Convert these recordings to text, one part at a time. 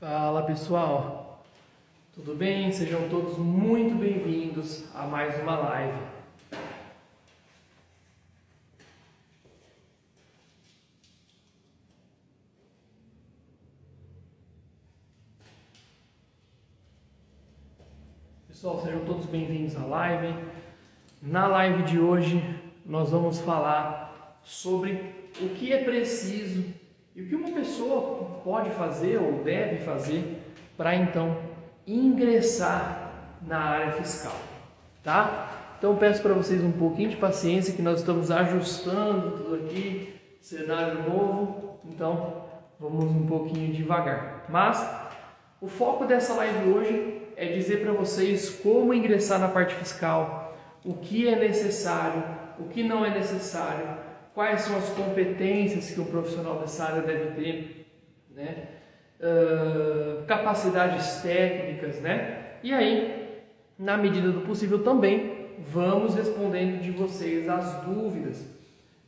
Fala pessoal, tudo bem? Sejam todos muito bem-vindos a mais uma live. Pessoal, sejam todos bem-vindos à live. Na live de hoje nós vamos falar sobre o que é preciso e o que uma pessoa pode fazer ou deve fazer para então ingressar na área fiscal, tá? Então peço para vocês um pouquinho de paciência que nós estamos ajustando tudo aqui, cenário novo, então vamos um pouquinho devagar. Mas o foco dessa live hoje é dizer para vocês como ingressar na parte fiscal, o que é necessário, o que não é necessário, quais são as competências que um profissional dessa área deve ter, né? Capacidades técnicas, né? E aí, na medida do possível também, vamos respondendo de vocês as dúvidas.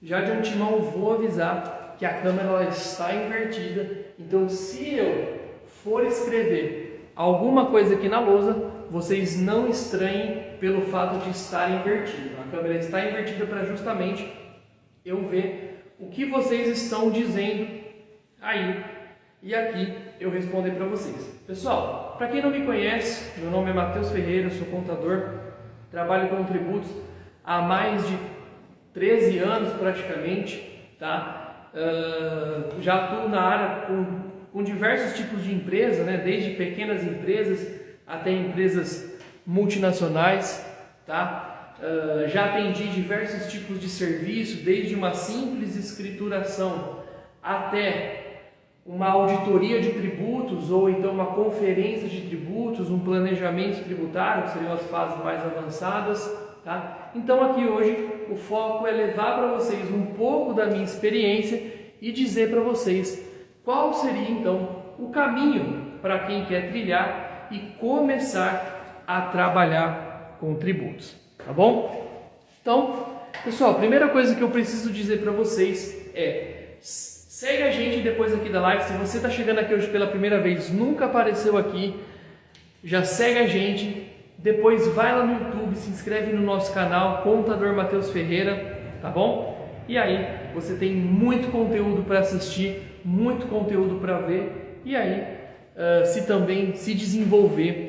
Já de antemão vou avisar que a câmera ela está invertida, então se eu for escrever alguma coisa aqui na lousa, vocês não estranhem pelo fato de estar invertido. A câmera está invertida para justamente eu ver o que vocês estão dizendo aí e aqui eu responder para vocês. Pessoal, para quem não me conhece, meu nome é Matheus Ferreira, sou contador, trabalho com tributos há mais de 13 anos praticamente, tá? Já atuo na área com diversos tipos de empresa, né? Desde pequenas empresas até empresas multinacionais, tá? Já atendi diversos tipos de serviço, desde uma simples escrituração até uma auditoria de tributos ou então uma conferência de tributos, um planejamento tributário, que seriam as fases mais avançadas, tá? Então aqui hoje o foco é levar para vocês um pouco da minha experiência e dizer para vocês qual seria então o caminho para quem quer trilhar e começar a trabalhar com tributos. Tá bom? Então, pessoal, a primeira coisa que eu preciso dizer para vocês é: segue a gente depois aqui da live. Se você está chegando aqui hoje pela primeira vez, nunca apareceu aqui, já segue a gente. Depois vai lá no YouTube, se inscreve no nosso canal, Contador Matheus Ferreira, tá bom? E aí você tem muito conteúdo para assistir, muito conteúdo para ver e aí se desenvolver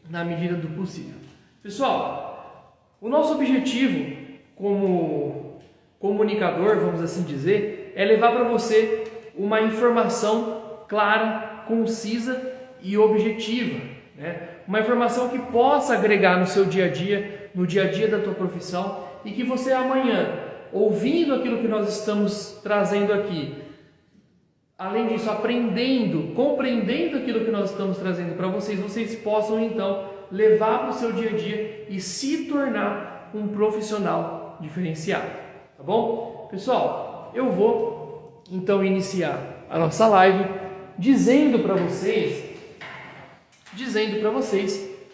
na medida do possível. Pessoal, o nosso objetivo como comunicador, vamos assim dizer, é levar para você uma informação clara, concisa e objetiva, né? Uma informação que possa agregar no seu dia a dia, no dia a dia da tua profissão e que você amanhã, ouvindo aquilo que nós estamos trazendo aqui, além disso, aprendendo, compreendendo aquilo que nós estamos trazendo para vocês, vocês possam então levar para o seu dia a dia e se tornar um profissional diferenciado, tá bom? Pessoal, eu vou então iniciar a nossa live dizendo para vocês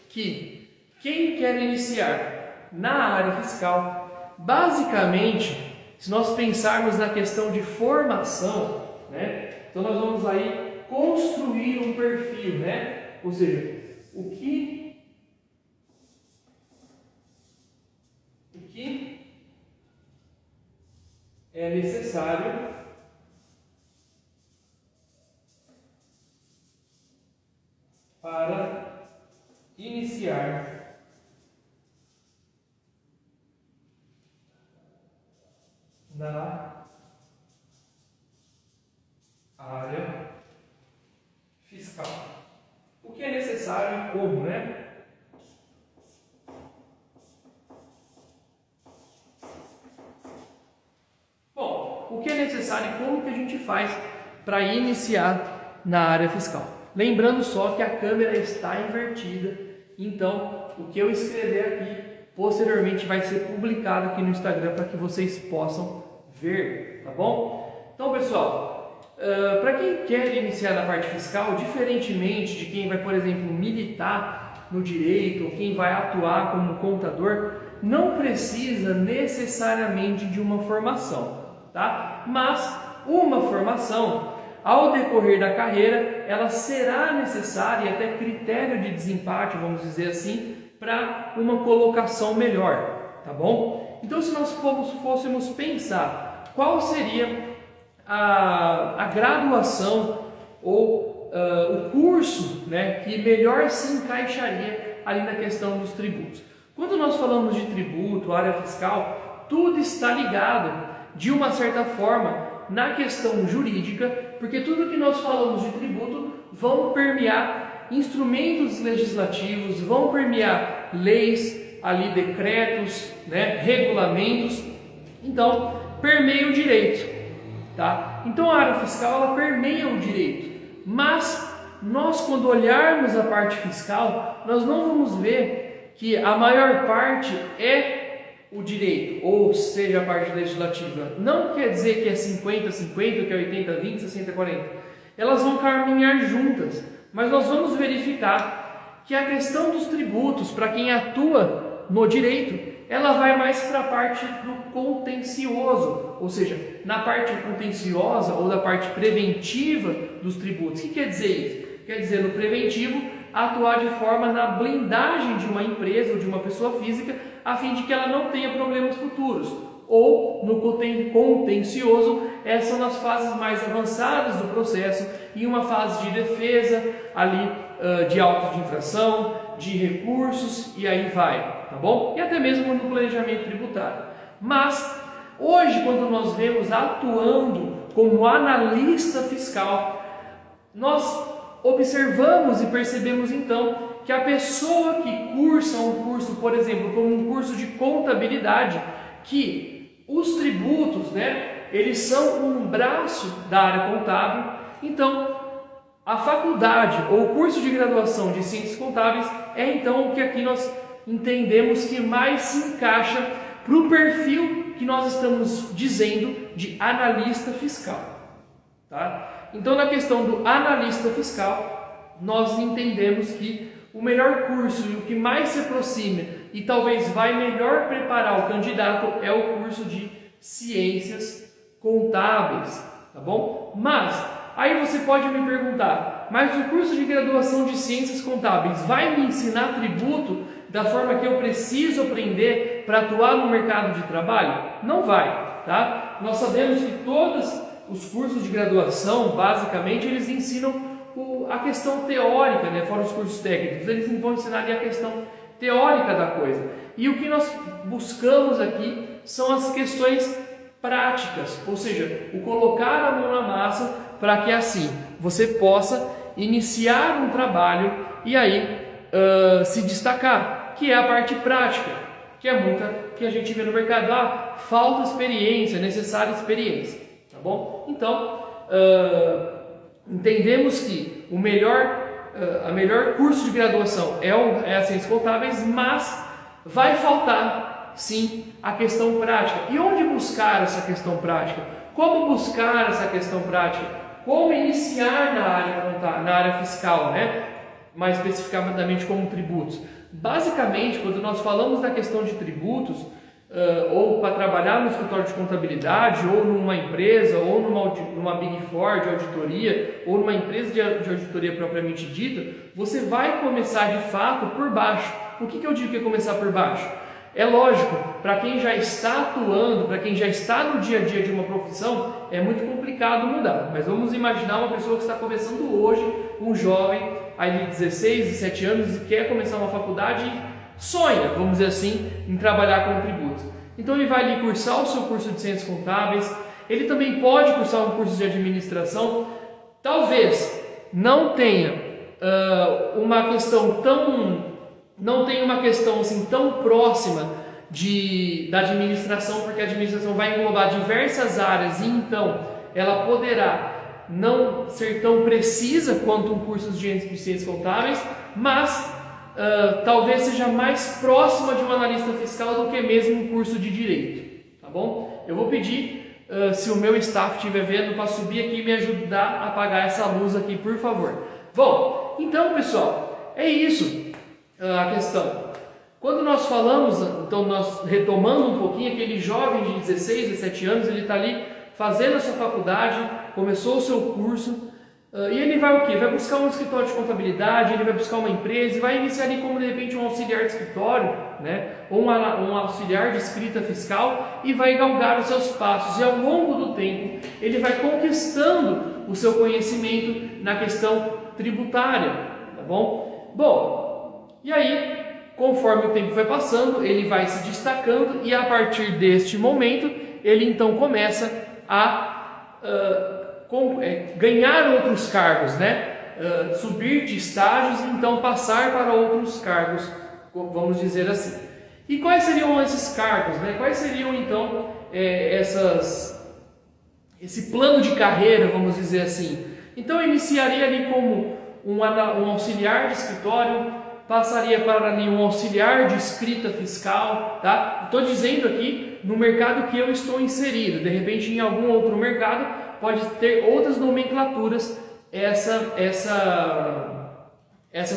que quem quer iniciar na área fiscal, basicamente, se nós pensarmos na questão de formação, né? Então nós vamos aí construir um perfil, né? Ou seja, o que é necessário para iniciar na área fiscal. O que é necessário e como, né? O que é necessário e como que a gente faz para iniciar na área fiscal. Lembrando só que a câmera está invertida, então o que eu escrever aqui posteriormente vai ser publicado aqui no Instagram para que vocês possam ver, tá bom? Então, pessoal, para quem quer iniciar na parte fiscal, diferentemente de quem vai, por exemplo, militar no direito ou quem vai atuar como contador, não precisa necessariamente de uma formação, tá? Mas uma formação ao decorrer da carreira, ela será necessária e até critério de desempate, vamos dizer assim, para uma colocação melhor, tá bom? Então, se nós fôssemos pensar qual seria a graduação ou o curso, né, que melhor se encaixaria ali na questão dos tributos. Quando nós falamos de tributo, área fiscal, tudo está ligado, de uma certa forma, na questão jurídica, porque tudo que nós falamos de tributo vão permear instrumentos legislativos, vão permear leis, ali decretos, né, regulamentos, então permeia o direito, tá? Então a área fiscal ela permeia o direito, mas nós quando olharmos a parte fiscal, nós não vamos ver que a maior parte é o direito, ou seja, a parte legislativa. Não quer dizer que é 50-50, que é 80-20, 60-40. Elas vão caminhar juntas, mas nós vamos verificar que a questão dos tributos, para quem atua no direito, ela vai mais para a parte do contencioso, ou seja, na parte contenciosa ou da parte preventiva dos tributos. O que quer dizer isso? Quer dizer, no preventivo, atuar de forma na blindagem de uma empresa ou de uma pessoa física, a fim de que ela não tenha problemas futuros. Ou no contencioso, essas são as fases mais avançadas do processo, e uma fase de defesa, ali de autos de infração, de recursos, e aí vai, tá bom? E até mesmo no planejamento tributário. Mas, hoje, quando nós vemos atuando como analista fiscal, nós observamos e percebemos então que a pessoa que cursa um curso, por exemplo, como um curso de contabilidade, que os tributos, né, eles são um braço da área contábil, então a faculdade ou o curso de graduação de ciências contábeis é então o que aqui nós entendemos que mais se encaixa para o perfil que nós estamos dizendo de analista fiscal, tá? Então, na questão do analista fiscal, nós entendemos que o melhor curso e o que mais se aproxima e talvez vai melhor preparar o candidato é o curso de ciências contábeis, tá bom? Mas, aí você pode me perguntar, mas o curso de graduação de ciências contábeis vai me ensinar tributo da forma que eu preciso aprender para atuar no mercado de trabalho? Não vai, tá? Nós sabemos que todos os cursos de graduação, basicamente, eles ensinam a questão teórica, né? Fora os cursos técnicos, eles vão ensinar ali a questão teórica da coisa. E o que nós buscamos aqui são as questões práticas, ou seja, o colocar a mão na massa para que assim você possa iniciar um trabalho e aí se destacar, que é a parte prática, que é muita que a gente vê no mercado, falta experiência, necessária experiência, tá bom? Então, entendemos que a melhor curso de graduação é a Ciências Contábeis, mas vai faltar, sim, a questão prática. E onde buscar essa questão prática? Como buscar essa questão prática? Como iniciar na área fiscal, né? Mais especificamente como tributos. Basicamente, quando nós falamos da questão de tributos, ou para trabalhar no escritório de contabilidade, ou numa empresa, ou numa Big Four de auditoria, ou numa empresa de auditoria propriamente dita, você vai começar de fato por baixo. O que eu digo que é começar por baixo? É lógico, para quem já está atuando, para quem já está no dia a dia de uma profissão, é muito complicado mudar. Mas vamos imaginar uma pessoa que está começando hoje, um jovem aí de 16, 17 anos e quer começar uma faculdade e sonha, vamos dizer assim, em trabalhar com tributos. Então ele vai ali cursar o seu curso de Ciências Contábeis, ele também pode cursar um curso de administração, talvez não tenha uma questão assim tão próxima da administração, porque a administração vai englobar diversas áreas e então ela poderá não ser tão precisa quanto um curso de Ciências Contábeis, mas talvez seja mais próxima de um analista fiscal do que mesmo um curso de Direito, tá bom? Eu vou pedir, se o meu staff estiver vendo, para subir aqui e me ajudar a apagar essa luz aqui, por favor. Bom, então pessoal, é isso a questão. Quando nós falamos, então nós retomando um pouquinho, aquele jovem de 16, 17 anos, ele está ali fazendo a sua faculdade, começou o seu curso, e ele vai o quê? Vai buscar um escritório de contabilidade, ele vai buscar uma empresa e vai iniciar ali como de repente um auxiliar de escritório, né? Ou um auxiliar de escrita fiscal, e vai galgar os seus passos, e ao longo do tempo ele vai conquistando o seu conhecimento na questão tributária, tá bom? Bom, e aí, conforme o tempo vai passando, ele vai se destacando, e a partir deste momento ele então começa a ganhar outros cargos, né? Subir de estágios e então passar para outros cargos, vamos dizer assim. E quais seriam esses cargos, né? Quais seriam então esse plano de carreira, vamos dizer assim? Então eu iniciaria ali como um auxiliar de escritório, passaria para ali um auxiliar de escrita fiscal, tá? Estou dizendo aqui no mercado que eu estou inserido. De repente, em algum outro mercado pode ter outras nomenclaturas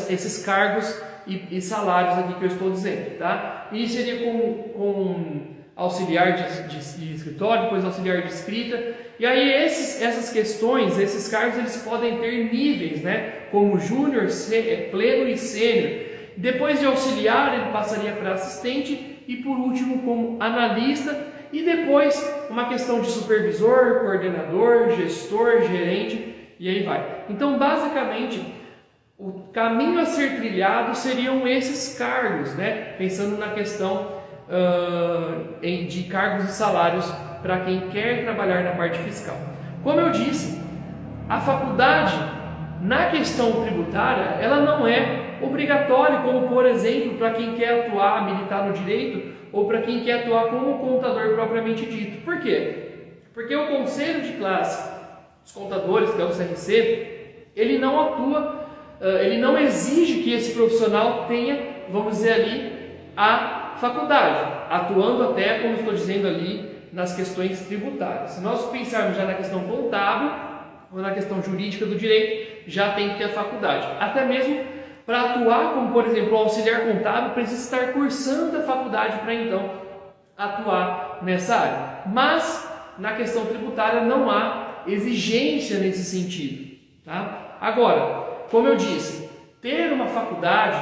esses cargos e salários aqui que eu estou dizendo, tá? E seria com auxiliar de escritório, depois auxiliar de escrita. E aí essas questões, esses cargos, eles podem ter níveis, né? Como júnior, pleno e sênior. Depois de auxiliar, ele passaria para assistente e por último como analista, e depois uma questão de supervisor, coordenador, gestor, gerente, e aí vai. Então, basicamente, o caminho a ser trilhado seriam esses cargos, né? Pensando na questão de cargos e salários para quem quer trabalhar na parte fiscal. Como eu disse, a faculdade na questão tributária, ela não é obrigatória, como por exemplo, para quem quer atuar, militar no direito, ou para quem quer atuar como contador propriamente dito. Por quê? Porque o conselho de classe dos contadores, que é o CRC, ele não atua, ele não exige que esse profissional tenha, vamos dizer ali, a faculdade, atuando até, como estou dizendo ali, nas questões tributárias. Se nós pensarmos já na questão contábil ou na questão jurídica do direito, já tem que ter a faculdade. Até mesmo para atuar como, por exemplo, auxiliar contábil, precisa estar cursando a faculdade para então atuar nessa área. Mas na questão tributária não há exigência nesse sentido, tá? Agora, como eu disse, ter uma faculdade,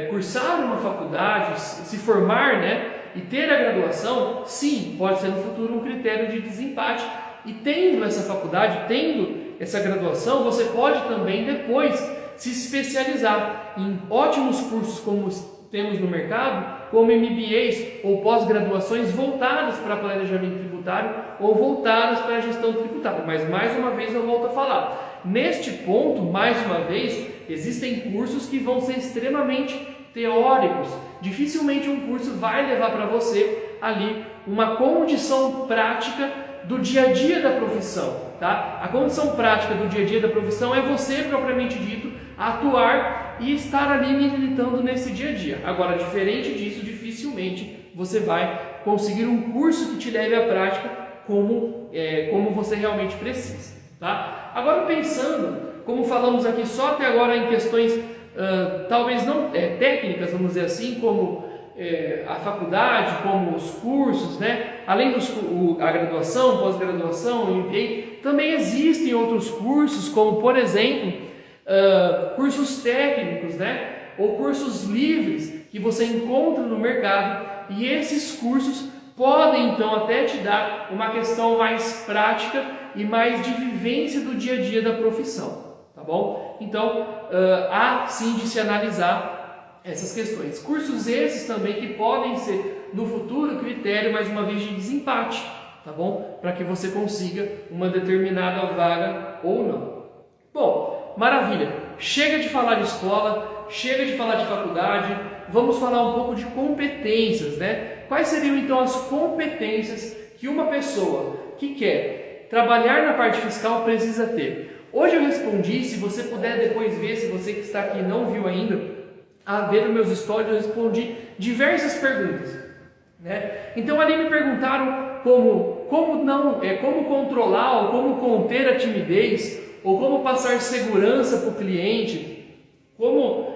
cursar uma faculdade, se formar, né, e ter a graduação, sim, pode ser no futuro um critério de desempate. E tendo essa faculdade, tendo essa graduação, você pode também depois se especializar em ótimos cursos como temos no mercado, como MBAs ou pós-graduações voltadas para planejamento tributário ou voltadas para a gestão tributária. Mas mais uma vez eu volto a falar, neste ponto, mais uma vez, existem cursos que vão ser extremamente teóricos. Dificilmente um curso vai levar para você ali uma condição prática do dia a dia da profissão, tá? A condição prática do dia a dia da profissão é você, propriamente dito, atuar e estar ali militando nesse dia a dia. Agora, diferente disso, dificilmente você vai conseguir um curso que te leve à prática como você realmente precisa, tá? Agora, pensando, como falamos aqui só até agora em questões talvez não técnicas, vamos dizer assim, como a faculdade, como os cursos, né? Além a graduação, pós-graduação, o MBA, também existem outros cursos, como por exemplo, cursos técnicos, né? Ou cursos livres que você encontra no mercado, e esses cursos podem então até te dar uma questão mais prática e mais de vivência do dia a dia da profissão, tá bom? Então, há sim de se analisar essas questões. Cursos esses também que podem ser no futuro critério, mais uma vez, de desempate, tá bom? Para que você consiga uma determinada vaga ou não. Bom, maravilha. Chega de falar de escola, chega de falar de faculdade, vamos falar um pouco de competências, né? Quais seriam então as competências que uma pessoa que quer trabalhar na parte fiscal precisa ter? Hoje eu respondi, se você puder depois ver, se você que está aqui não viu ainda, a ver os meus stories, eu respondi diversas perguntas, né? Então ali me perguntaram como controlar, ou como conter a timidez, ou como passar segurança para o cliente, como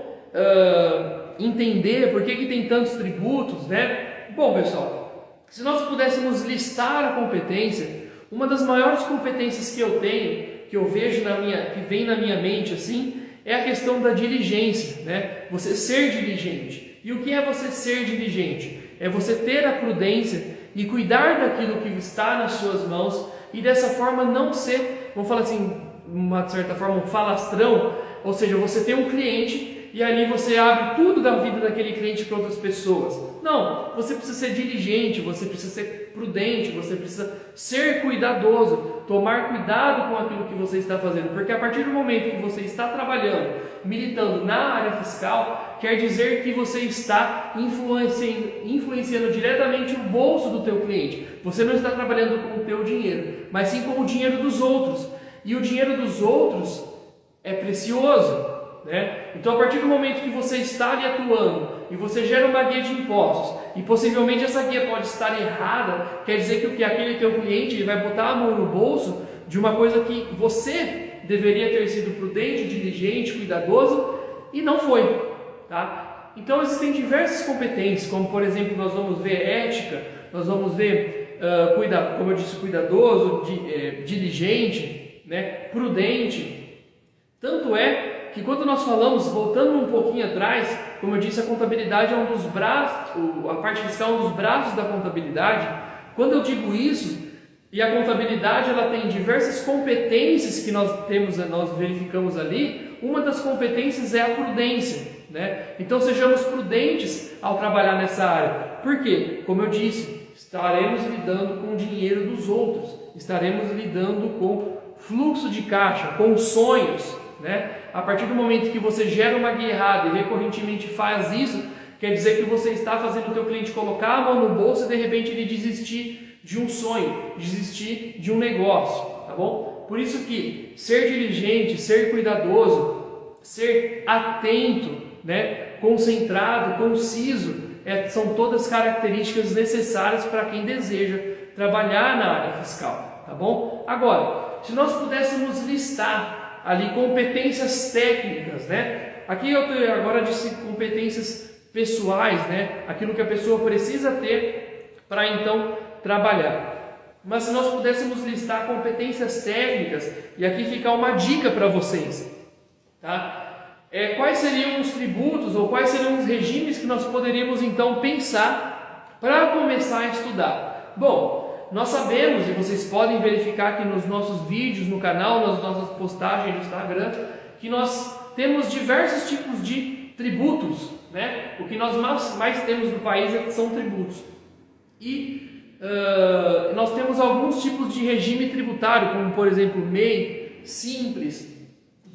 entender por que tem tantos tributos, né? Bom, pessoal, se nós pudéssemos listar a competência, uma das maiores competências que eu tenho, que eu vejo que vem na minha mente assim, é a questão da diligência, né? Você ser diligente. E o que é você ser diligente? É você ter a prudência e cuidar daquilo que está nas suas mãos e dessa forma não ser, vamos falar assim, uma certa forma, um falastrão, ou seja, você tem um cliente e ali você abre tudo da vida daquele cliente para outras pessoas. Não, você precisa ser diligente, você precisa ser prudente, você precisa ser cuidadoso, tomar cuidado com aquilo que você está fazendo, porque a partir do momento que você está trabalhando, militando na área fiscal, quer dizer que você está influenciando diretamente o bolso do teu cliente. Você não está trabalhando com o teu dinheiro, mas sim com o dinheiro dos outros. E o dinheiro dos outros é precioso, né? Então, a partir do momento que você está ali atuando e você gera uma guia de impostos e possivelmente essa guia pode estar errada, quer dizer que aquele teu cliente ele vai botar a mão no bolso de uma coisa que você deveria ter sido prudente, diligente, cuidadoso e não foi, tá? Então, existem diversas competências, como por exemplo, nós vamos ver ética, nós vamos ver, como eu disse, cuidadoso, diligente, né? Prudente. Tanto é que quando nós falamos, voltando um pouquinho atrás, como eu disse, a contabilidade é um dos braços, a parte fiscal é um dos braços da contabilidade. Quando eu digo isso, e a contabilidade ela tem diversas competências que nós verificamos ali, uma das competências é a prudência, né? Então sejamos prudentes ao trabalhar nessa área. Por quê? Como eu disse, estaremos lidando com o dinheiro dos outros, estaremos lidando com fluxo de caixa, com sonhos, né? A partir do momento que você gera uma guia errada e recorrentemente faz isso, quer dizer que você está fazendo o teu cliente colocar a mão no bolso e de repente ele desistir de um sonho, desistir de um negócio, tá bom? Por isso que ser diligente, ser cuidadoso, ser atento, né? Concentrado, conciso, são todas características necessárias para quem deseja trabalhar na área fiscal, tá bom? Agora, se nós pudéssemos listar ali competências técnicas, né? Aqui eu agora disse competências pessoais, né? Aquilo que a pessoa precisa ter para então trabalhar. Mas se nós pudéssemos listar competências técnicas, e aqui fica uma dica para vocês, tá? Quais seriam os tributos ou quais seriam os regimes que nós poderíamos então pensar para começar a estudar? Bom, nós sabemos, e vocês podem verificar aqui nos nossos vídeos no canal, nas nossas postagens no Instagram, que nós temos diversos tipos de tributos, né? O que nós mais temos no país são tributos. E nós temos alguns tipos de regime tributário, como por exemplo MEI, Simples,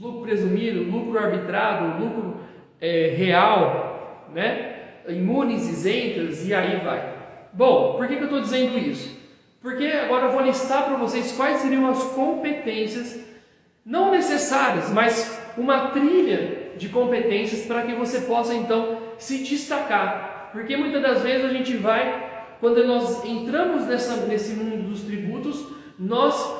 lucro presumido, lucro arbitrado, lucro real, né? Imunes, isentas e aí vai. Bom, por que eu estou dizendo isso? Porque agora eu vou listar para vocês quais seriam as competências, não necessárias, mas uma trilha de competências para que você possa então se destacar. Porque muitas das vezes a gente quando nós entramos nesse mundo dos tributos, nós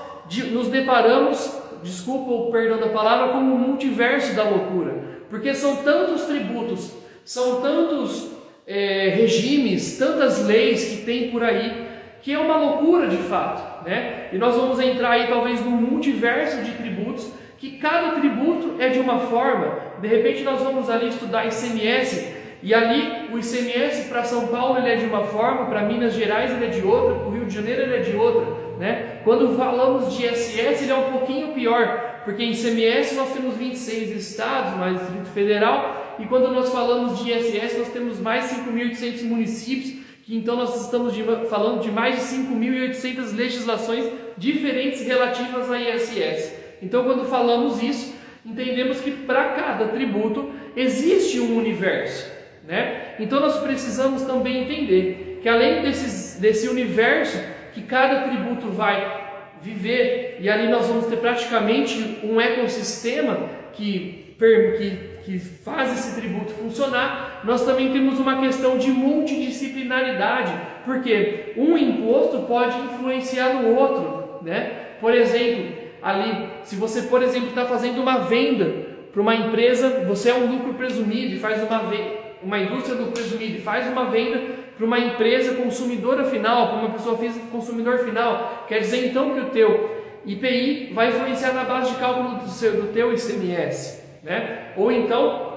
nos deparamos, desculpa o perdão da palavra, como um multiverso da loucura. Porque são tantos tributos, são tantos regimes, tantas leis que tem por aí, que é uma loucura de fato, né? E nós vamos entrar aí talvez num multiverso de tributos, que cada tributo é de uma forma. De repente nós vamos ali estudar ICMS, e ali o ICMS para São Paulo ele é de uma forma, para Minas Gerais ele é de outra, para o Rio de Janeiro ele é de outra, né? Quando falamos de ISS ele é um pouquinho pior, porque em ICMS nós temos 26 estados, mais Distrito Federal, e quando nós falamos de ISS nós temos mais 5.800 municípios, então nós estamos falando de mais de 5.800 legislações diferentes relativas a ISS. Então quando falamos isso, entendemos que para cada tributo existe um universo, né? Então nós precisamos também entender que além desse universo que cada tributo vai viver, e ali nós vamos ter praticamente um ecossistema que faz esse tributo funcionar, nós também temos uma questão de multidisciplinaridade, porque um imposto pode influenciar no outro, né? Por exemplo, ali, se você, por exemplo, está fazendo uma venda para uma empresa, você é um lucro presumido e faz uma venda, uma indústria do presumido e faz uma venda para uma empresa consumidora final, para uma pessoa física consumidor final, quer dizer então que o teu IPI vai influenciar na base de cálculo do teu ICMS, né? Ou então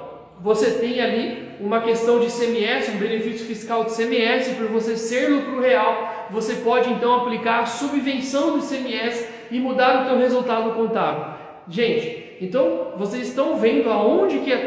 você tem ali uma questão de ICMS, um benefício fiscal de ICMS, por você ser lucro real, você pode então aplicar a subvenção do ICMS e mudar o teu resultado contábil. Gente, então vocês estão vendo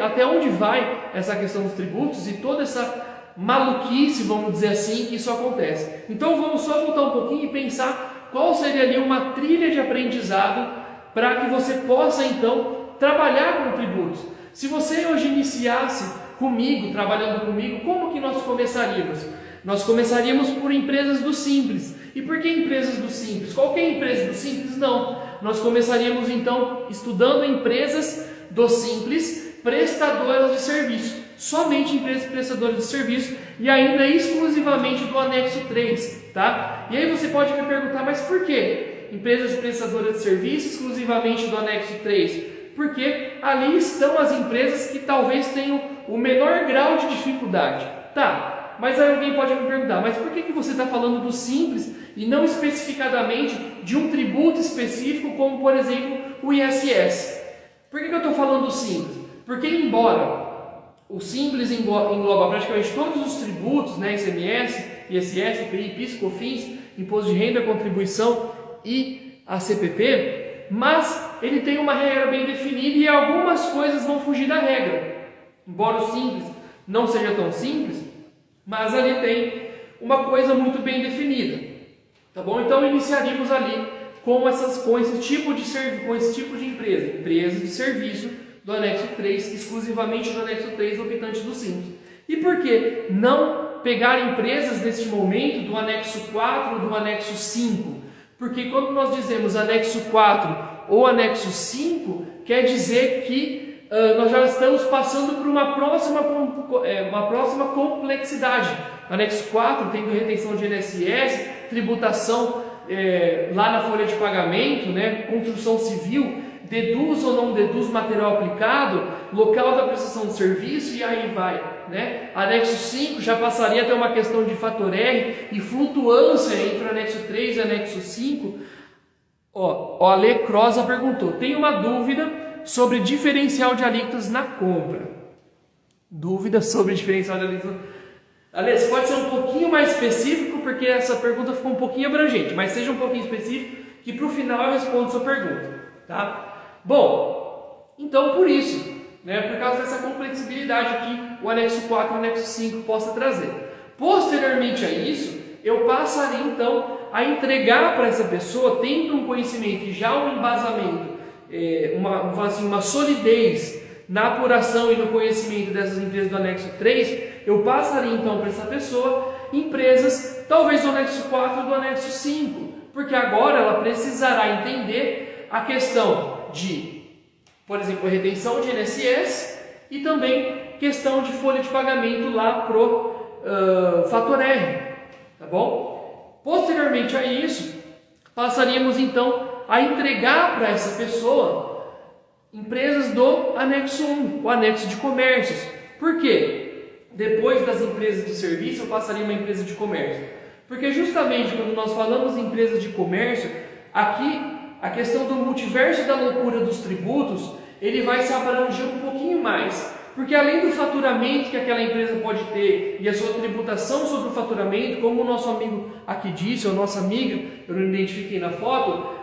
até onde vai essa questão dos tributos e toda essa maluquice, vamos dizer assim, que isso acontece. Então vamos só voltar um pouquinho e pensar qual seria ali uma trilha de aprendizado para que você possa então trabalhar com tributos. Se você hoje iniciasse comigo, trabalhando comigo, como que nós começaríamos? Nós começaríamos por empresas do Simples. E por que empresas do Simples? Qualquer empresa do Simples? Não. Nós começaríamos então estudando empresas do Simples prestadoras de serviço. Somente empresas prestadoras de serviço e ainda exclusivamente do anexo 3, tá? E aí você pode me perguntar, mas por que empresas prestadoras de serviço exclusivamente do anexo 3? Porque ali estão as empresas que talvez tenham o menor grau de dificuldade. Tá, mas aí alguém pode me perguntar, mas por que você está falando do Simples e não especificadamente de um tributo específico, como por exemplo o ISS? Por que eu estou falando do Simples? Porque embora o Simples engloba praticamente todos os tributos, né, ICMS, ISS, IPI, PIS, COFINS, Imposto de Renda, Contribuição e a CPP, mas ele tem uma regra bem definida e algumas coisas vão fugir da regra. Embora o Simples não seja tão simples, mas ali tem uma coisa muito bem definida, tá bom? Então iniciaríamos ali com esse tipo de empresa de serviço do anexo 3, exclusivamente do anexo 3 optante do Simples. E por que não pegar empresas neste momento do anexo 4 ou do anexo 5? Porque quando nós dizemos anexo 4 ou anexo 5, quer dizer que nós já estamos passando por uma próxima complexidade. Anexo 4, tendo retenção de INSS, tributação lá na folha de pagamento, né, construção civil, deduz ou não deduz material aplicado, local da prestação de serviço e aí vai, né? Anexo 5 já passaria a ter uma questão de fator R e flutuância entre o anexo 3 e o anexo 5. O Ale Crosa perguntou, tem uma dúvida sobre diferencial de alíquotas na compra. Dúvida sobre diferencial de alíquotas. Ale, você pode ser um pouquinho mais específico, porque essa pergunta ficou um pouquinho abrangente, mas seja um pouquinho específico, que para o final eu respondo sua pergunta, tá? Bom, então por isso, né, por causa dessa complexibilidade que o anexo 4 e o anexo 5 possa trazer. Posteriormente a isso, eu passaria então a entregar para essa pessoa, tendo um conhecimento e já um embasamento, uma solidez na apuração e no conhecimento dessas empresas do anexo 3, eu passaria então para essa pessoa empresas talvez do anexo 4 ou do anexo 5, porque agora ela precisará entender a questão de, por exemplo, retenção de INSS e também questão de folha de pagamento lá pro fator R, tá bom? Posteriormente a isso, passaríamos então a entregar para essa pessoa empresas do anexo 1, o anexo de comércios. Por quê? Depois das empresas de serviço, eu passaria uma empresa de comércio. Porque justamente quando nós falamos em empresas de comércio, aqui a questão do multiverso da loucura dos tributos, ele vai se abranger um pouquinho mais. Porque além do faturamento que aquela empresa pode ter e a sua tributação sobre o faturamento, como o nosso amigo aqui disse, ou nossa amiga, eu não identifiquei na foto,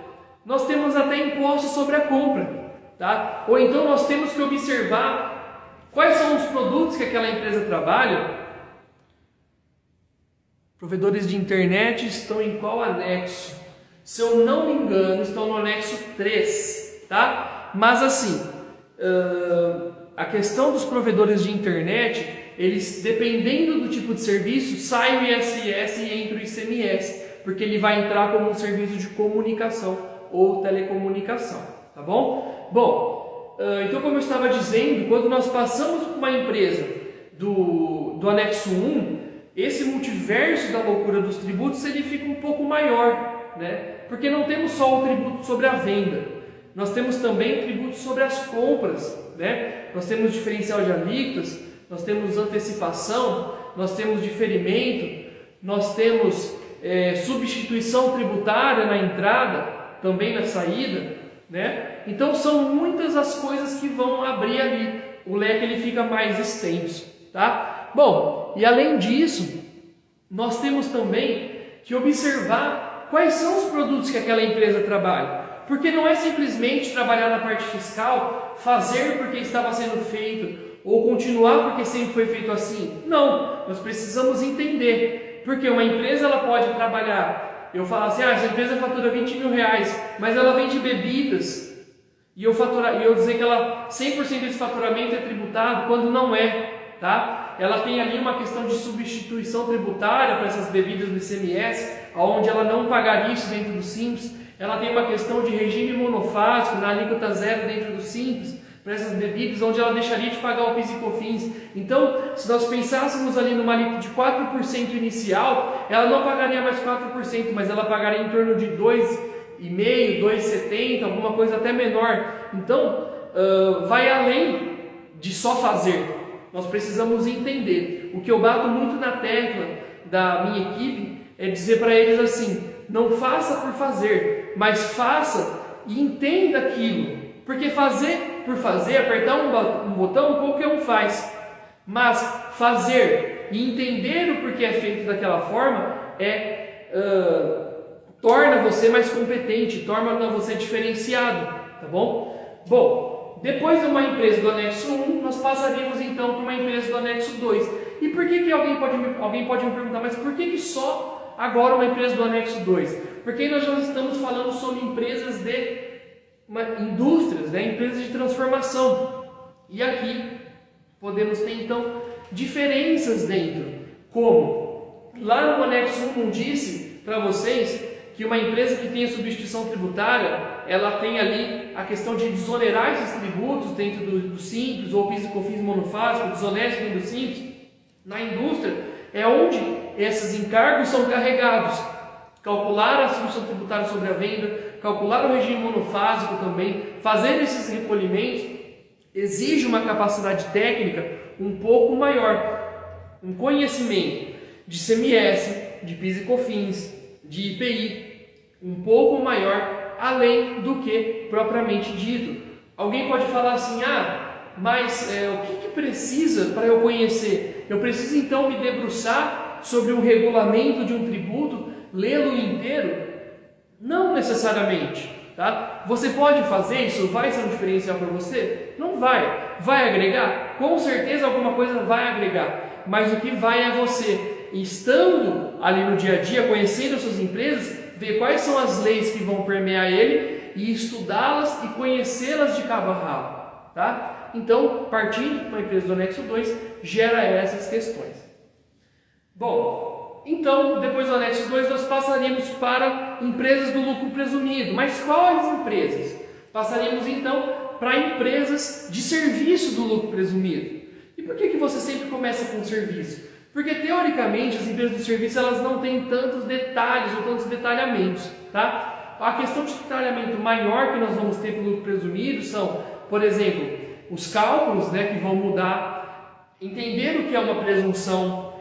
nós temos até impostos sobre a compra, tá? Ou então nós temos que observar quais são os produtos que aquela empresa trabalha. Provedores de internet estão em qual anexo? Se eu não me engano, estão no anexo 3, tá? Mas assim, a questão dos provedores de internet, eles, dependendo do tipo de serviço, sai o ISS e entra o ICMS, porque ele vai entrar como um serviço de comunicação ou telecomunicação, tá bom? Bom, então como eu estava dizendo, quando nós passamos por uma empresa do anexo 1, esse multiverso da loucura dos tributos, ele fica um pouco maior, né? Porque não temos só o tributo sobre a venda, nós temos também tributos sobre as compras, né? Nós temos diferencial de alíquotas nós temos antecipação, nós temos diferimento, nós temos substituição tributária na entrada, também na saída, né? Então são muitas as coisas que vão abrir ali, o leque ele fica mais extenso, tá? Bom, e além disso, nós temos também que observar quais são os produtos que aquela empresa trabalha, porque não é simplesmente trabalhar na parte fiscal, fazer porque estava sendo feito, ou continuar porque sempre foi feito assim. Não, nós precisamos entender, porque uma empresa ela pode trabalhar, eu falo assim, essa empresa fatura 20 mil reais, mas ela vende bebidas, e eu dizer que ela 100% desse faturamento é tributado, quando não é, tá? Ela tem ali uma questão de substituição tributária para essas bebidas do ICMS, onde ela não pagaria isso dentro do Simples. Ela tem uma questão de regime monofásico na alíquota zero dentro do Simples, para essas bebidas, onde ela deixaria de pagar o PIS e COFINS. Então, se nós pensássemos ali numa alíquota de 4% inicial, ela não pagaria mais 4%, mas ela pagaria em torno de 2,5%, 2,70%, alguma coisa até menor. Então, vai além de só fazer. Nós precisamos entender. O que eu bato muito na tecla da minha equipe é dizer para eles assim, não faça por fazer, mas faça e entenda aquilo. Porque fazer por fazer, apertar um botão, qualquer um faz. Mas fazer e entender o porquê é feito daquela forma torna você mais competente, torna você diferenciado, tá bom? Bom, depois de uma empresa do anexo 1, nós passaríamos então para uma empresa do anexo 2. E por que alguém pode me perguntar, mas por que só agora uma empresa do anexo 2? Porque nós já estamos falando sobre empresas de indústrias, né? Empresas de transformação. E aqui podemos ter então diferenças dentro. Como? Lá no anexo 1 não disse para vocês que uma empresa que tenha substituição tributária, ela tem ali a questão de desonerar esses tributos dentro do Simples, ou PIS e COFINS monofásico, desonesto dentro do Simples. Na indústria é onde esses encargos são carregados. Calcular a substituição tributária sobre a venda, calcular o regime monofásico também, fazer esses recolhimentos exige uma capacidade técnica um pouco maior, um conhecimento de ICMS, de PIS e COFINS, de IPI, um pouco maior além do que propriamente dito. Alguém pode falar assim, mas o que precisa para eu conhecer? Eu preciso então me debruçar sobre um regulamento de um tributo, lê-lo inteiro? Não necessariamente, tá? Você pode fazer isso, vai ser um diferencial para você? Não vai. Vai agregar? Com certeza alguma coisa vai agregar, mas o que vai é você, estando ali no dia a dia, conhecendo as suas empresas, ver quais são as leis que vão permear ele e estudá-las e conhecê-las de cabo a rabo, tá? Então, partindo de uma empresa do anexo 2, gera essas questões. Bom, então, depois do anexo 2, nós passaríamos para empresas do lucro presumido. Mas quais empresas? Passaríamos então para empresas de serviço do lucro presumido. E por que você sempre começa com serviço? Porque teoricamente as empresas de serviço elas não têm tantos detalhes ou tantos detalhamentos, tá? A questão de detalhamento maior que nós vamos ter para o lucro presumido são, por exemplo, os cálculos, né, que vão mudar, entender o que é uma presunção,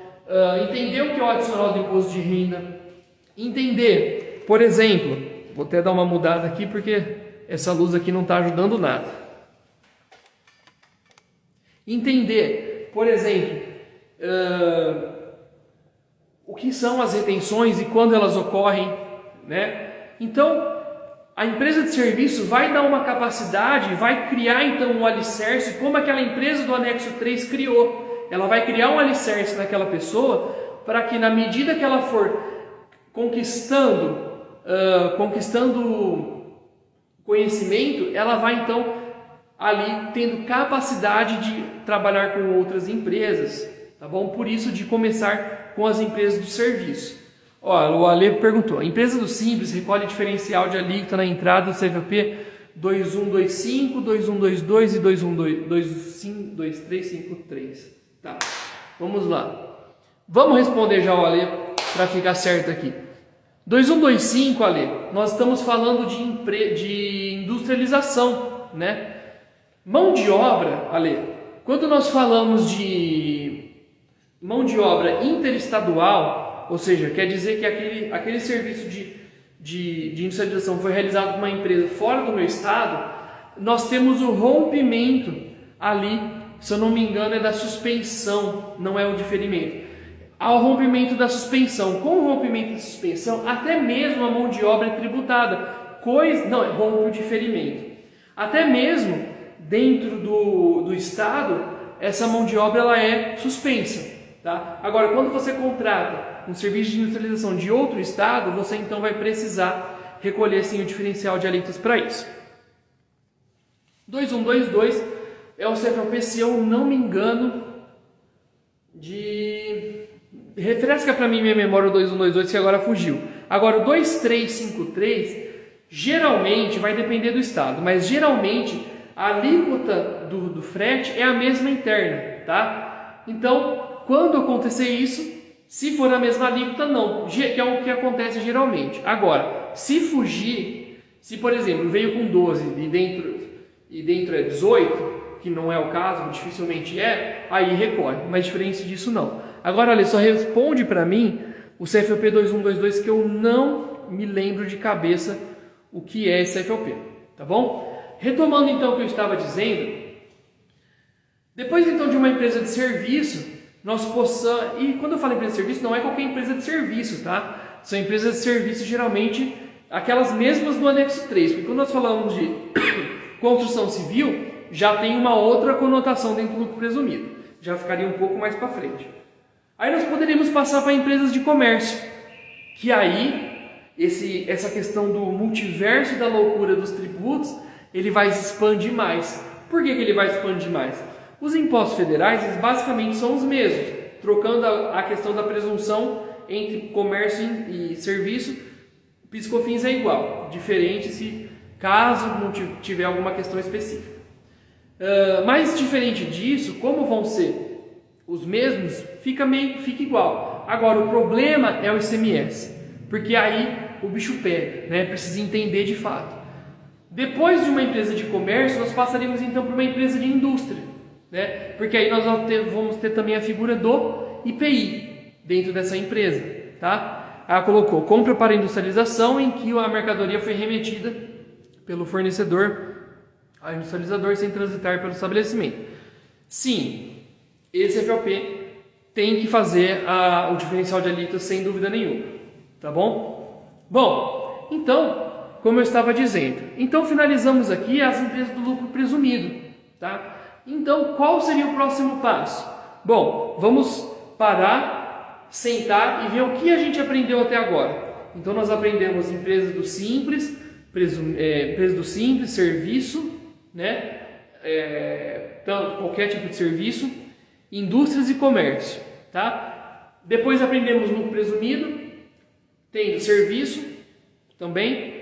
entender o que é o adicional do imposto de renda, entender, por exemplo, vou até dar uma mudada aqui porque essa luz aqui não está ajudando nada. Entender, por exemplo, o que são as retenções e quando elas ocorrem, né? Então, a empresa de serviço vai dar uma capacidade, vai criar então um alicerce, como aquela empresa do anexo 3 criou. Ela vai criar um alicerce naquela pessoa para que na medida que ela for conquistando conhecimento, ela vai então ali tendo capacidade de trabalhar com outras empresas, tá bom? Por isso de começar com as empresas de serviço. Ó, o Ale perguntou, a empresa do Simples recolhe diferencial de alíquota na entrada do CVP 2125, 2122 e 2353. Tá, vamos lá. Vamos responder já o Ale para ficar certo aqui. 2125, Ale, nós estamos falando de industrialização, né? Mão de obra, Ale, Quando nós falamos de mão de obra interestadual, ou seja, quer dizer que aquele serviço de industrialização foi realizado por uma empresa fora do meu estado, nós temos o rompimento ali, se eu não me engano, é da suspensão, não é o diferimento. Há o rompimento da suspensão. Com o rompimento da suspensão, até mesmo a mão de obra é tributada. Rompe o diferimento. Até mesmo dentro do estado, essa mão de obra ela é suspensa. Tá? Agora, quando você contrata um serviço de industrialização de outro estado, você então vai precisar recolher sim o diferencial de alíquotas para isso. 2122 é o CFOP, se eu não me engano, refresca para mim minha memória o 2122 que agora fugiu. Agora o 2353 geralmente vai depender do estado, mas geralmente a alíquota do frete é a mesma interna, tá? Então, quando acontecer isso, se for a mesma alíquota, não, que é o que acontece geralmente. Agora, se fugir, se por exemplo veio com 12 e dentro é 18, que não é o caso, dificilmente é, aí recolhe, mas diferente disso não. Agora, olha, só responde para mim o CFOP 2122 que eu não me lembro de cabeça o que é esse CFOP, tá bom? Retomando então o que eu estava dizendo, depois então de uma empresa de serviço, nós possamos, e quando eu falo empresa de serviço, não é qualquer empresa de serviço, tá? São empresas de serviço geralmente aquelas mesmas do anexo 3, porque quando nós falamos de construção civil, já tem uma outra conotação dentro do lucro presumido, já ficaria um pouco mais para frente. Aí nós poderíamos passar para empresas de comércio, que aí essa questão do multiverso da loucura dos tributos, ele vai se expandir mais. Por que ele vai expandir mais? Os impostos federais, eles basicamente são os mesmos, trocando a questão da presunção entre comércio e serviço, PIS/COFINS é igual, diferente se caso não tiver alguma questão específica. Mas diferente disso, como vão ser os mesmos, fica igual. Agora, o problema é o ICMS, porque aí o bicho pega, né? Precisa entender de fato. Depois de uma empresa de comércio, nós passaríamos então para uma empresa de indústria, né? Porque aí nós vamos ter também a figura do IPI dentro dessa empresa, tá? Ela colocou compra para industrialização, em que a mercadoria foi remetida pelo fornecedor ao industrializador sem transitar pelo estabelecimento. Sim, esse FOP tem que fazer o diferencial de alíquotas sem dúvida nenhuma, tá bom? Bom, então, como eu estava dizendo, então finalizamos aqui as empresas do lucro presumido, tá? Então, qual seria o próximo passo? Bom, vamos parar, sentar e ver o que a gente aprendeu até agora. Então, nós aprendemos empresas do simples, empresas do simples, serviço, né? Tanto qualquer tipo de serviço, indústrias e comércio, tá? Depois aprendemos lucro presumido, tendo serviço também,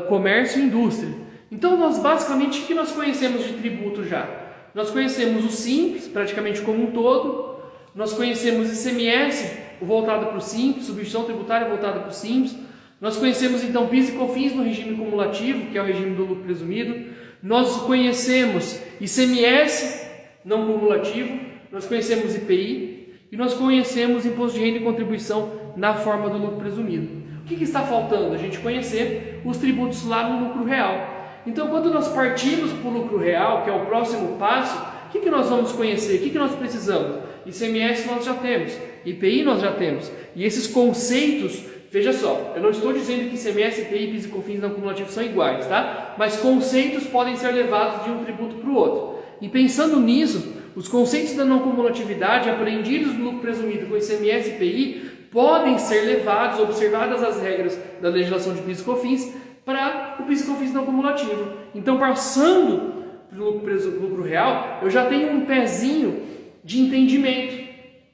comércio e indústria. Então, nós basicamente, o que nós conhecemos de tributo já? Nós conhecemos o simples, praticamente como um todo. Nós conhecemos o ICMS, o voltado para o simples, substituição tributária voltada para o simples. Nós conhecemos então PIS e COFINS no regime cumulativo, que é o regime do lucro presumido. Nós conhecemos ICMS não cumulativo. Nós conhecemos IPI e nós conhecemos imposto de renda e contribuição na forma do lucro presumido. O que está faltando? A gente conhecer os tributos lá no lucro real. Então, quando nós partimos para o lucro real, que é o próximo passo, o que nós vamos conhecer? O que nós precisamos? ICMS nós já temos, IPI nós já temos. E esses conceitos, veja só, eu não estou dizendo que ICMS, IPI, PIS e COFINS não cumulativos são iguais, tá? Mas conceitos podem ser levados de um tributo para o outro. E pensando nisso, os conceitos da não cumulatividade aprendidos no lucro presumido com ICMS e IPI podem ser levados, observadas as regras da legislação de PIS e COFINS, para o PIS e COFINS não cumulativo. Então, passando para o lucro real, eu já tenho um pezinho de entendimento,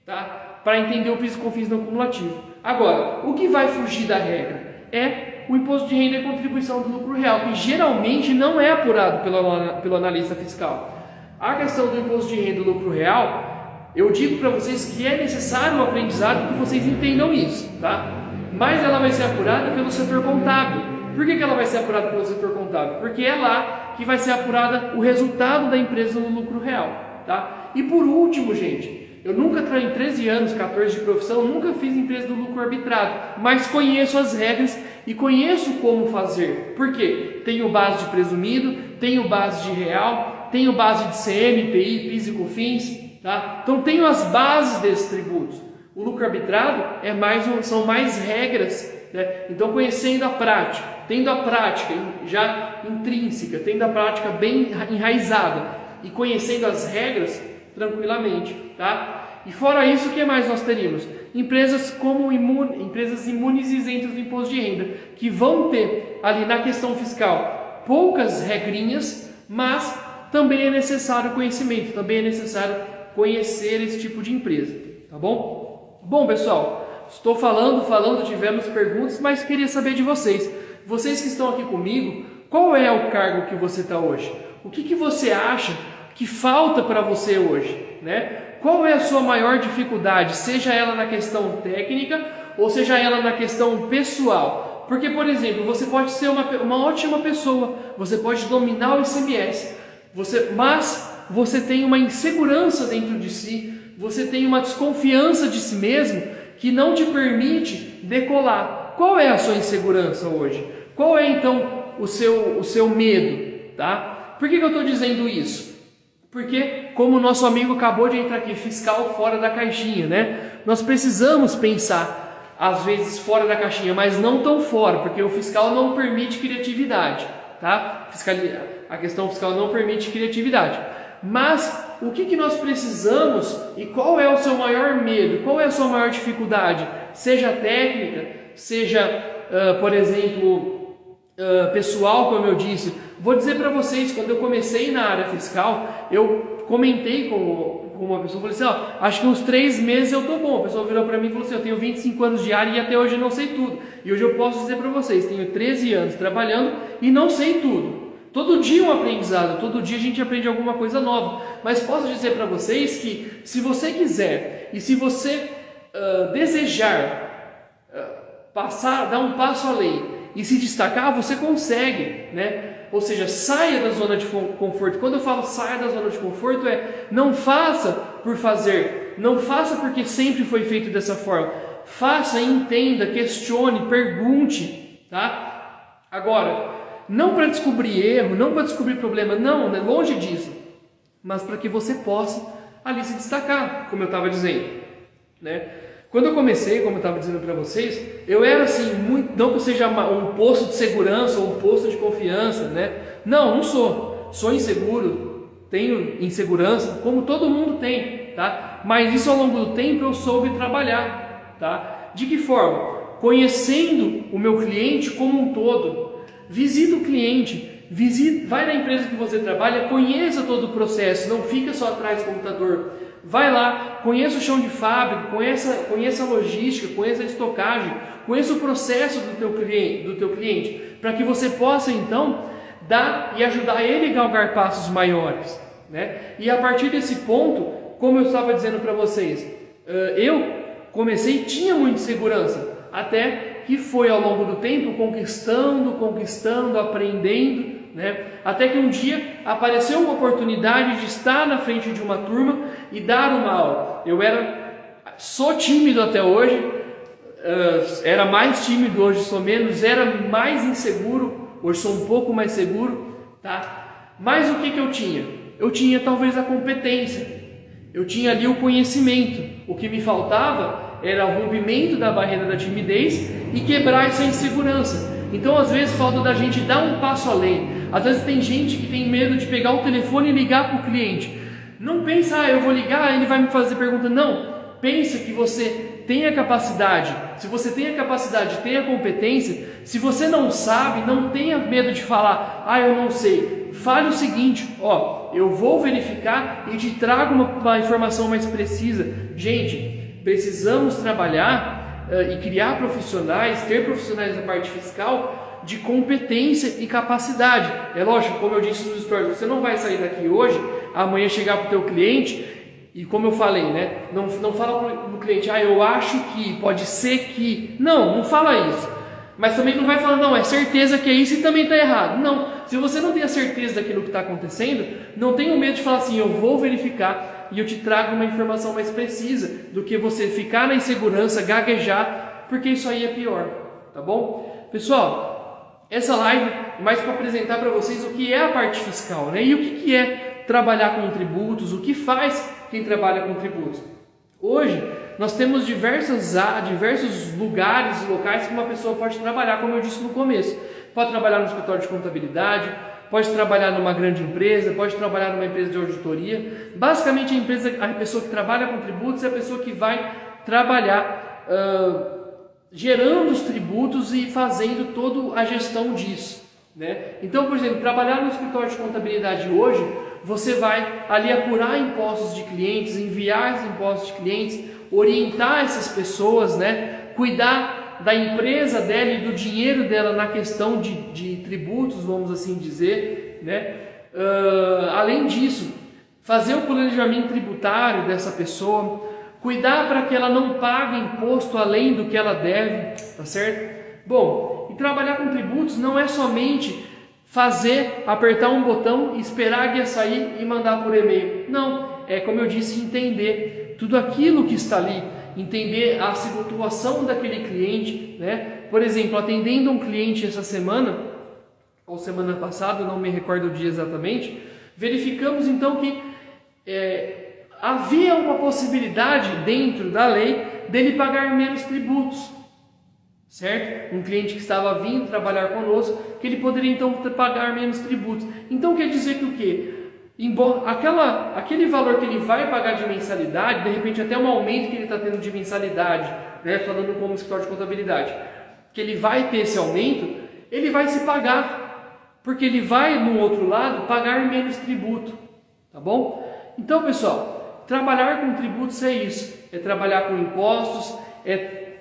tá? Para entender o PIS e COFINS não cumulativo. Agora, o que vai fugir da regra é o imposto de renda e contribuição do lucro real, que geralmente não é apurado pelo analista fiscal. A questão do imposto de renda e do lucro real, eu digo para vocês que é necessário o aprendizado que vocês entendam isso, tá? Mas ela vai ser apurada pelo setor contábil. Por que ela vai ser apurada pelo setor contábil? Porque é lá que vai ser apurada o resultado da empresa no lucro real, tá? E por último, gente, eu nunca, em 13 anos, 14 de profissão, nunca fiz empresa do lucro arbitrado, mas conheço as regras e conheço como fazer. Por quê? Tenho base de presumido, tenho base de real, tenho base de CM, PI, PIS e COFINS, tá? Então tenho as bases desses tributos. O lucro arbitrado são mais regras, né? Então conhecendo a prática, tendo a prática já intrínseca, tendo a prática bem enraizada e conhecendo as regras tranquilamente, tá? E fora isso, o que mais nós teríamos? Empresas como empresas imunes e isentas do imposto de renda, que vão ter ali na questão fiscal poucas regrinhas, mas também é necessário conhecimento, também é necessário conhecer esse tipo de empresa, tá bom? Bom, pessoal, estou falando, tivemos perguntas, mas queria saber de vocês. Vocês que estão aqui comigo, qual é o cargo que você está hoje? O que você acha que falta para você hoje, né? Qual é a sua maior dificuldade, seja ela na questão técnica ou seja ela na questão pessoal? Porque, por exemplo, você pode ser uma ótima pessoa, você pode dominar o ICMS, mas você tem uma insegurança dentro de si, você tem uma desconfiança de si mesmo que não te permite decolar. Qual é a sua insegurança hoje? Qual é então o seu medo? Tá? Por que eu estou dizendo isso? Porque, como o nosso amigo acabou de entrar aqui, fiscal fora da caixinha, né? Nós precisamos pensar, às vezes, fora da caixinha, mas não tão fora, porque o fiscal não permite criatividade, tá? A questão fiscal não permite criatividade. Mas, o que nós precisamos e qual é o seu maior medo? Qual é a sua maior dificuldade? Seja técnica, seja, por exemplo, pessoal, como eu disse. Vou dizer para vocês, quando eu comecei na área fiscal, eu comentei com uma pessoa, falei assim, ó, acho que uns 3 meses eu tô bom. A pessoa virou para mim e falou assim, eu tenho 25 anos de área e até hoje eu não sei tudo. E hoje eu posso dizer para vocês, tenho 13 anos trabalhando e não sei tudo. Todo dia um aprendizado, todo dia a gente aprende alguma coisa nova. Mas posso dizer para vocês que se você quiser e se você desejar dar um passo além e se destacar, você consegue, né? Ou seja, saia da zona de conforto. Quando eu falo saia da zona de conforto, não faça por fazer, não faça porque sempre foi feito dessa forma. Faça, entenda, questione, pergunte, tá? Agora, não para descobrir erro, não para descobrir problema, não, né? Longe disso, mas para que você possa ali se destacar, como eu estava dizendo, né? Quando eu comecei, como eu estava dizendo para vocês, eu era assim, não que seja um posto de segurança ou um posto de confiança, né? Não sou. Sou inseguro, tenho insegurança, como todo mundo tem, tá? Mas isso ao longo do tempo eu soube trabalhar, tá? De que forma? Conhecendo o meu cliente como um todo. Visita o cliente, vai na empresa que você trabalha, conheça todo o processo, não fica só atrás do computador. Vai lá, conheça o chão de fábrica, conheça a logística, conheça a estocagem, conheça o processo do teu cliente, para que você possa então dar e ajudar ele a galgar passos maiores, né? E a partir desse ponto, como eu estava dizendo para vocês, eu comecei e tinha muita segurança, até que foi ao longo do tempo conquistando, aprendendo, né? Até que um dia apareceu uma oportunidade de estar na frente de uma turma e dar uma aula. Sou tímido até hoje, era mais tímido, hoje sou menos, era mais inseguro, hoje sou um pouco mais seguro, tá? Mas o que eu tinha? Eu tinha talvez a competência, eu tinha ali o conhecimento. O que me faltava era o rompimento da barreira da timidez e quebrar essa insegurança. Então, às vezes, falta da gente dar um passo além. Às vezes tem gente que tem medo de pegar o telefone e ligar para o cliente. Não pensa, eu vou ligar, ele vai me fazer pergunta. Não, pensa que você tem a capacidade. Se você tem a capacidade, tem a competência, se você não sabe, não tenha medo de falar, eu não sei. Fale o seguinte, eu vou verificar e te trago uma informação mais precisa. Gente, precisamos trabalhar e criar profissionais, ter profissionais da parte fiscal de competência e capacidade. É lógico, como eu disse nos stories, você não vai sair daqui hoje, amanhã chegar para o teu cliente e, como eu falei, né, não fala para o cliente, eu acho que, pode ser que, não fala isso. Mas também não vai falar, não, é certeza que é isso e também está errado. Não, se você não tem a certeza daquilo que está acontecendo, não tenha medo de falar assim, eu vou verificar e eu te trago uma informação mais precisa do que você ficar na insegurança, gaguejar, porque isso aí é pior, tá bom? Pessoal, essa live é mais para apresentar para vocês o que é a parte fiscal, né? E o que é trabalhar com tributos, o que faz quem trabalha com tributos. Hoje, nós temos diversos lugares, locais que uma pessoa pode trabalhar, como eu disse no começo. Pode trabalhar no escritório de contabilidade, pode trabalhar numa grande empresa, pode trabalhar numa empresa de auditoria. Basicamente, a pessoa que trabalha com tributos é a pessoa que vai trabalhar gerando os tributos e fazendo toda a gestão disso, né? Então, por exemplo, trabalhar no escritório de contabilidade hoje, você vai ali apurar impostos de clientes, enviar os impostos de clientes, orientar essas pessoas, né? Cuidar da empresa dela e do dinheiro dela na questão de tributos, vamos assim dizer, né? Além disso, fazer o planejamento tributário dessa pessoa, cuidar para que ela não pague imposto além do que ela deve, tá certo? Bom, e trabalhar com tributos não é somente apertar um botão, esperar a guia sair e mandar por e-mail. Não, é como eu disse, entender tudo aquilo que está ali, entender a situação daquele cliente, né? Por exemplo, atendendo um cliente essa semana, ou semana passada, não me recordo o dia exatamente, verificamos então que havia uma possibilidade dentro da lei dele pagar menos tributos, certo? Um cliente que estava vindo trabalhar conosco, que ele poderia então pagar menos tributos. Então quer dizer que o quê? Embora aquele valor que ele vai pagar de mensalidade, de repente até um aumento que ele está tendo de mensalidade, né? Falando como escritório de contabilidade, que ele vai ter esse aumento, ele vai se pagar, porque ele vai no outro lado pagar menos tributo, tá bom? Então, pessoal, trabalhar com tributos é isso, é trabalhar com impostos, é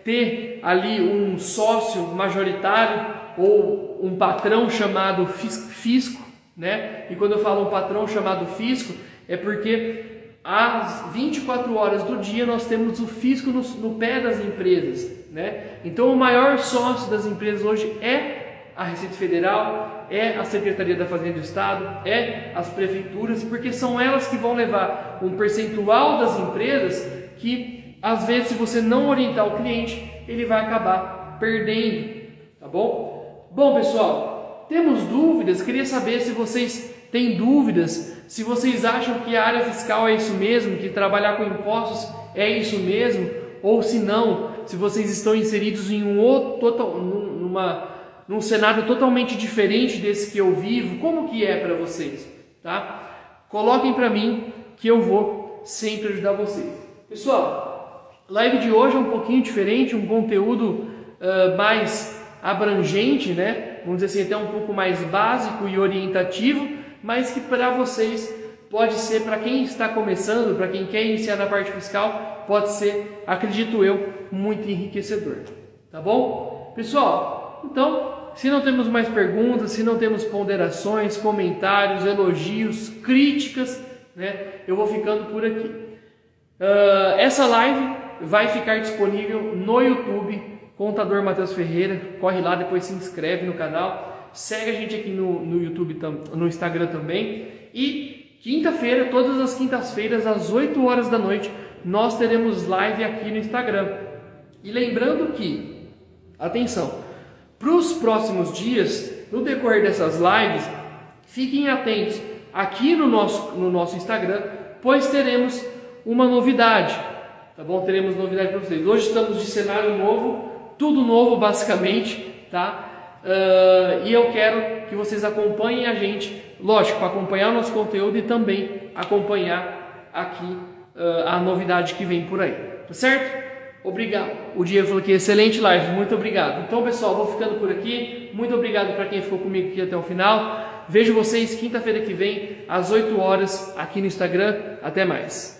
ter ali um sócio majoritário ou um patrão chamado fisco, né? E quando eu falo um patrão chamado fisco, é porque às 24 horas do dia nós temos o fisco no pé das empresas, né? Então o maior sócio das empresas hoje é a Receita Federal, é a Secretaria da Fazenda do Estado, é as prefeituras, porque são elas que vão levar um percentual das empresas que, às vezes, se você não orientar o cliente, ele vai acabar perdendo, tá bom? Bom, pessoal, temos dúvidas? Queria saber se vocês têm dúvidas, se vocês acham que a área fiscal é isso mesmo, que trabalhar com impostos é isso mesmo, ou se não, se vocês estão inseridos em num cenário totalmente diferente desse que eu vivo, como que é para vocês, tá? Coloquem para mim que eu vou sempre ajudar vocês. Pessoal, a live de hoje é um pouquinho diferente, um conteúdo mais abrangente, né? Vamos dizer assim, até um pouco mais básico e orientativo, mas que para vocês pode ser, para quem está começando, para quem quer iniciar na parte fiscal, pode ser, acredito eu, muito enriquecedor, tá bom? Pessoal, então, se não temos mais perguntas, se não temos ponderações, comentários, elogios, críticas, né, eu vou ficando por aqui. Essa live vai ficar disponível no YouTube, Contador Matheus Ferreira. Corre lá, depois se inscreve no canal, segue a gente aqui no YouTube, no Instagram também. E quinta-feira, todas as quintas-feiras, às 8 horas da noite, nós teremos live aqui no Instagram. E lembrando que, atenção, para os próximos dias, no decorrer dessas lives, fiquem atentos aqui no nosso Instagram, pois teremos uma novidade, tá bom? Teremos novidade para vocês. Hoje estamos de cenário novo, tudo novo basicamente, tá? E eu quero que vocês acompanhem a gente, lógico, para acompanhar o nosso conteúdo e também acompanhar aqui a novidade que vem por aí, tá certo? Obrigado. O Diego falou que excelente live, muito obrigado. Então, pessoal, vou ficando por aqui. Muito obrigado para quem ficou comigo aqui até o final. Vejo vocês quinta-feira que vem, às 8 horas, aqui no Instagram. Até mais.